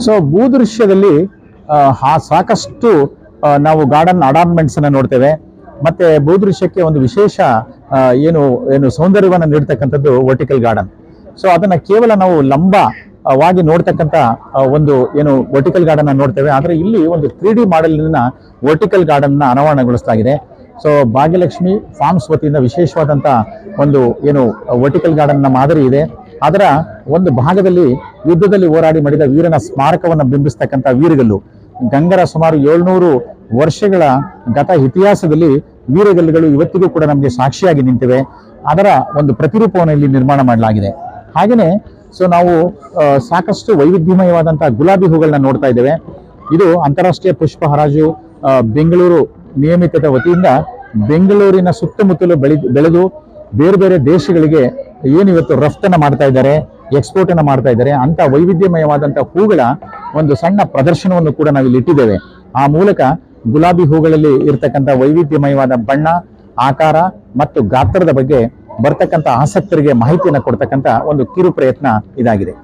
So ಭೂದೃಶ್ಯದಲ್ಲಿ ಸಾಕಷ್ಟು ನಾವು garden ಅಡಾರ್ನ್ಮೆಂಟ್ಸ್ ಅನ್ನ ನೋಡ್ತೇವೆ. ಮತ್ತೆ ಭೂದೃಶ್ಯಕ್ಕೆ ಒಂದು ವಿಶೇಷ ಏನು ಸೌಂದರ್ಯವನ್ನು ನೀಡ್ತಕ್ಕಂಥದ್ದು ವರ್ಟಿಕಲ್ ಗಾರ್ಡನ್. ಸೊ ಅದನ್ನ ಕೇವಲ ನಾವು ಲಂಬವಾಗಿ ನೋಡ್ತಕ್ಕಂಥ ಒಂದು ವರ್ಟಿಕಲ್ ಗಾರ್ಡನ್ ನೋಡ್ತೇವೆ. ಆದ್ರೆ ಇಲ್ಲಿ ಒಂದು 3D ಮಾಡೆಲ್ನ ವರ್ಟಿಕಲ್ ಗಾರ್ಡನ್ ಅನಾವರಣಗೊಳಿಸಲಾಗಿದೆ. ಸೊ ಭಾಗ್ಯಲಕ್ಷ್ಮಿ ಫಾರ್ಮ್ಸ್ ವತಿಯಿಂದ ವಿಶೇಷವಾದಂತ ಒಂದು ವರ್ಟಿಕಲ್ ಗಾರ್ಡನ್ ಮಾದರಿ ಇದೆ. ಅದರ ಒಂದು ಭಾಗದಲ್ಲಿ ಯುದ್ಧದಲ್ಲಿ ಹೋರಾಡಿ ಮಡಿದ ವೀರನ ಸ್ಮಾರಕವನ್ನು ಬಿಂಬಿಸ್ತಕ್ಕಂಥ ವೀರಗಲ್ಲು, ಗಂಗರ ಸುಮಾರು 700 ವರ್ಷಗಳ ಗತ ಇತಿಹಾಸದಲ್ಲಿ ವೀರಗಲ್ಲುಗಳು ಇವತ್ತಿಗೂ ಕೂಡ ನಮಗೆ ಸಾಕ್ಷಿಯಾಗಿ ನಿಂತಿವೆ. ಅದರ ಒಂದು ಪ್ರತಿರೂಪವನ್ನು ಇಲ್ಲಿ ನಿರ್ಮಾಣ ಮಾಡಲಾಗಿದೆ. ಹಾಗೆಯೇ ಸೊ ನಾವು ಸಾಕಷ್ಟು ವೈವಿಧ್ಯಮಯವಾದಂತಹ ಗುಲಾಬಿ ಹೂಗಳನ್ನ ನೋಡ್ತಾ ಇದ್ದೇವೆ. ಇದು ಅಂತಾರಾಷ್ಟ್ರೀಯ ಪುಷ್ಪ ಹರಾಜು ಬೆಂಗಳೂರು ನಿಯಮಿತದ ವತಿಯಿಂದ ಬೆಂಗಳೂರಿನ ಸುತ್ತಮುತ್ತಲು ಬೆಳೆದು ಬೇರೆ ಬೇರೆ ದೇಶಗಳಿಗೆ ಇವತ್ತು ರಫ್ತನ್ನ ಮಾಡ್ತಾ ಇದ್ದಾರೆ, ಎಕ್ಸ್ಪೋರ್ಟ್ ಅನ್ನ ಮಾಡ್ತಾ ಇದ್ದಾರೆ. ಅಂತ ವೈವಿಧ್ಯಮಯವಾದಂತಹ ಹೂಗಳ ಒಂದು ಸಣ್ಣ ಪ್ರದರ್ಶನವನ್ನು ಕೂಡ ನಾವು ಇಲ್ಲಿ ಇಟ್ಟಿದ್ದೇವೆ. ಆ ಮೂಲಕ ಗುಲಾಬಿ ಹೂಗಳಲ್ಲಿ ಇರತಕ್ಕಂಥ ವೈವಿಧ್ಯಮಯವಾದ ಬಣ್ಣ, ಆಕಾರ ಮತ್ತು ಗಾತ್ರದ ಬಗ್ಗೆ ಬರ್ತಕ್ಕಂಥ ಆಸಕ್ತರಿಗೆ ಮಾಹಿತಿಯನ್ನು ಕೊಡ್ತಕ್ಕಂಥ ಒಂದು ಕಿರು ಪ್ರಯತ್ನ ಇದಾಗಿದೆ.